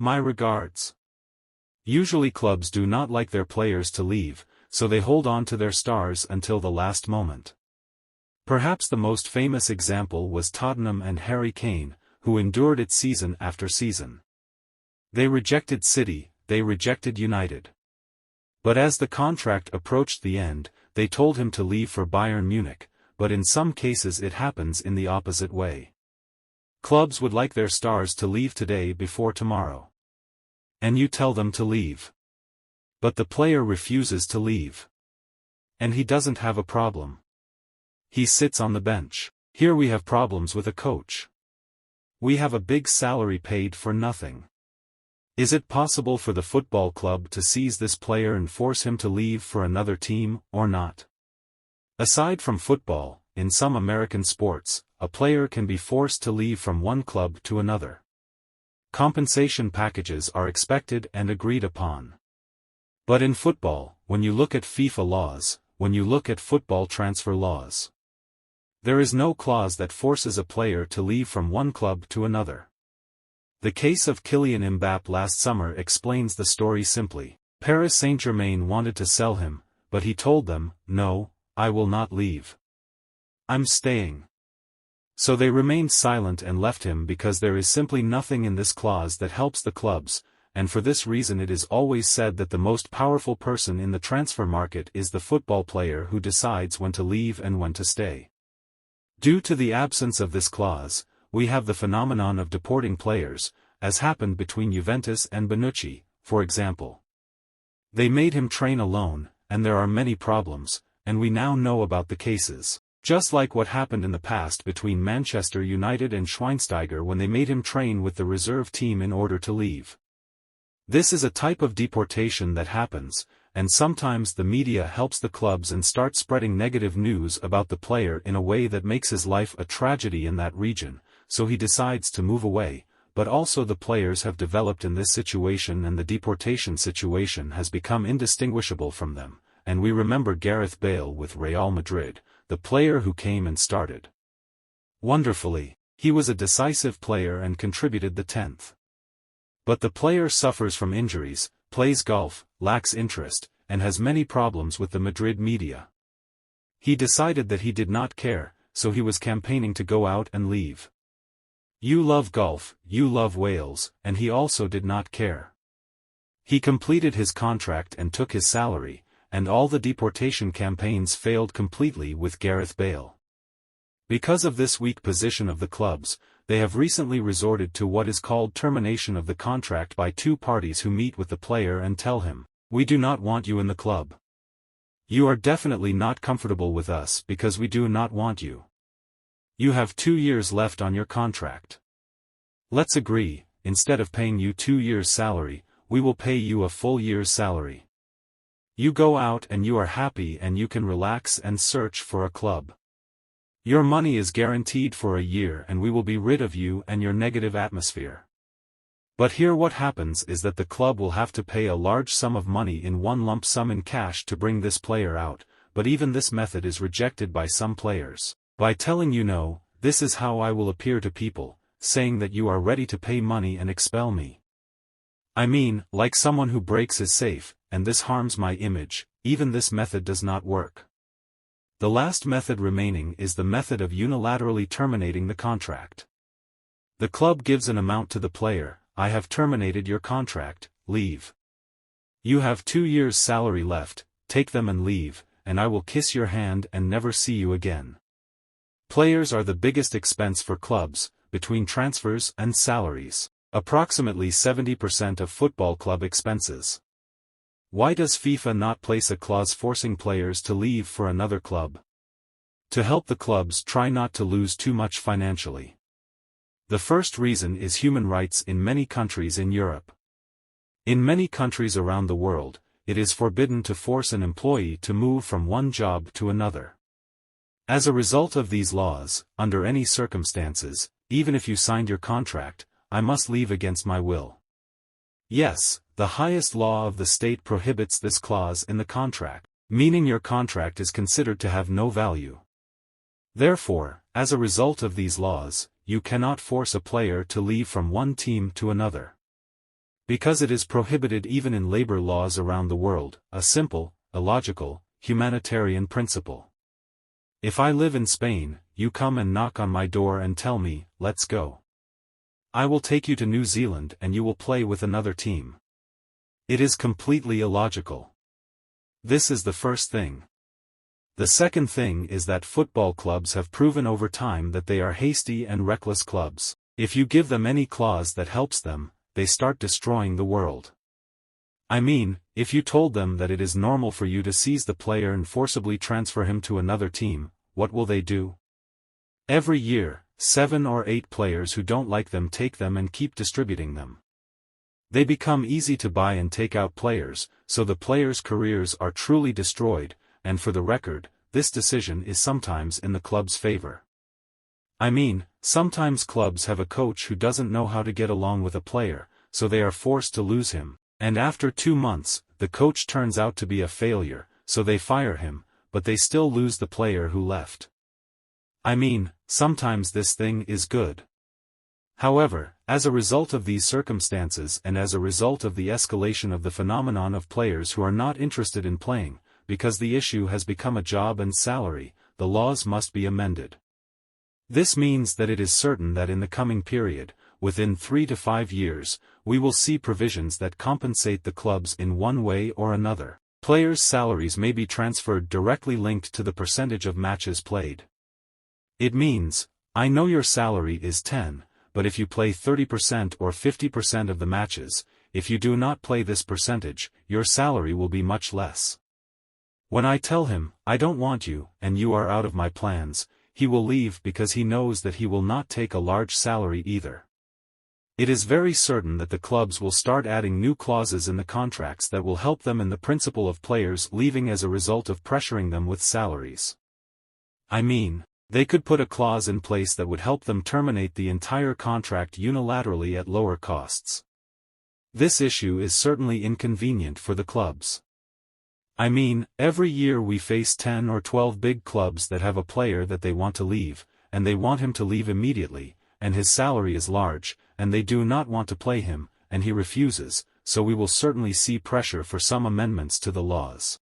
My regards. Usually clubs do not like their players to leave, so they hold on to their stars until the last moment. Perhaps the most famous example was Tottenham and Harry Kane, who endured it season after season. They rejected City, they rejected United. But as the contract approached the end, they told him to leave for Bayern Munich, but in some cases it happens in the opposite way. Clubs would like their stars to leave today before tomorrow. And you tell them to leave. But the player refuses to leave. And he doesn't have a problem. He sits on the bench. Here we have problems with a coach. We have a big salary paid for nothing. Is it possible for the football club to seize this player and force him to leave for another team, or not? Aside from football, in some American sports, a player can be forced to leave from one club to another. Compensation packages are expected and agreed upon. But in football, when you look at FIFA laws, when you look at football transfer laws, there is no clause that forces a player to leave from one club to another. The case of Kylian Mbappé last summer explains the story simply. Paris Saint-Germain wanted to sell him, but he told them, "No, I will not leave. I'm staying." So they remained silent and left him because there is simply nothing in this clause that helps the clubs, and for this reason it is always said that the most powerful person in the transfer market is the football player who decides when to leave and when to stay. Due to the absence of this clause, we have the phenomenon of deporting players, as happened between Juventus and Bonucci, for example. They made him train alone, and there are many problems, and we now know about the cases. Just like what happened in the past between Manchester United and Schweinsteiger when they made him train with the reserve team in order to leave. This is a type of deportation that happens, and sometimes the media helps the clubs and starts spreading negative news about the player in a way that makes his life a tragedy in that region, so he decides to move away, but also the players have developed in this situation and the deportation situation has become indistinguishable from them, and we remember Gareth Bale with Real Madrid, the player who came and started wonderfully. He was a decisive player and contributed the 10th. But the player suffers from injuries, plays golf, lacks interest, and has many problems with the Madrid media. He decided that he did not care, so he was campaigning to go out and leave. You love golf, you love Wales, and he also did not care. He completed his contract and took his salary, and all the deportation campaigns failed completely with Gareth Bale. Because of this weak position of the clubs, they have recently resorted to what is called termination of the contract by two parties who meet with the player and tell him, "We do not want you in the club. You are definitely not comfortable with us because we do not want you. You have 2 years left on your contract. Let's agree, instead of paying you 2 years' salary, we will pay you a full year's salary. You go out and you are happy and you can relax and search for a club. Your money is guaranteed for a year and we will be rid of you and your negative atmosphere." But here what happens is that the club will have to pay a large sum of money in one lump sum in cash to bring this player out, but even this method is rejected by some players. By telling you no, this is how I will appear to people, saying that you are ready to pay money and expel me. I mean, like someone who breaks his safe, and this harms my image, even this method does not work. The last method remaining is the method of unilaterally terminating the contract. The club gives an amount to the player, "I have terminated your contract, leave. You have 2 years' salary left, take them and leave, and I will kiss your hand and never see you again." Players are the biggest expense for clubs, between transfers and salaries, approximately 70% of football club expenses. Why does FIFA not place a clause forcing players to leave for another club? To help the clubs try not to lose too much financially. The first reason is human rights in many countries in Europe. In many countries around the world, it is forbidden to force an employee to move from one job to another. As a result of these laws, under any circumstances, even if you signed your contract, I must leave against my will. Yes, the highest law of the state prohibits this clause in the contract, meaning your contract is considered to have no value. Therefore, as a result of these laws, you cannot force a player to leave from one team to another. Because it is prohibited even in labor laws around the world, a simple, illogical, humanitarian principle. If I live in Spain, you come and knock on my door and tell me, let's go. I will take you to New Zealand and you will play with another team. It is completely illogical. This is the first thing. The second thing is that football clubs have proven over time that they are hasty and reckless clubs. If you give them any clause that helps them, they start destroying the world. I mean, if you told them that it is normal for you to seize the player and forcibly transfer him to another team, what will they do? Every year, 7 or 8 players who don't like them take them and keep distributing them. They become easy to buy and take out players, so the players' careers are truly destroyed, and for the record, this decision is sometimes in the club's favor. I mean, sometimes clubs have a coach who doesn't know how to get along with a player, so they are forced to lose him, and after 2 months, the coach turns out to be a failure, so they fire him, but they still lose the player who left. I mean, sometimes this thing is good. However, as a result of these circumstances and as a result of the escalation of the phenomenon of players who are not interested in playing, because the issue has become a job and salary, the laws must be amended. This means that it is certain that in the coming period, within 3 to 5 years, we will see provisions that compensate the clubs in one way or another. Players' salaries may be transferred directly linked to the percentage of matches played. It means, I know your salary is 10, but if you play 30% or 50% of the matches, if you do not play this percentage, your salary will be much less. When I tell him, I don't want you, and you are out of my plans, he will leave because he knows that he will not take a large salary either. It is very certain that the clubs will start adding new clauses in the contracts that will help them in the principle of players leaving as a result of pressuring them with salaries. I mean, they could put a clause in place that would help them terminate the entire contract unilaterally at lower costs. This issue is certainly inconvenient for the clubs. I mean, every year we face 10 or 12 big clubs that have a player that they want to leave, and they want him to leave immediately, and his salary is large, and they do not want to play him, and he refuses, so we will certainly see pressure for some amendments to the laws.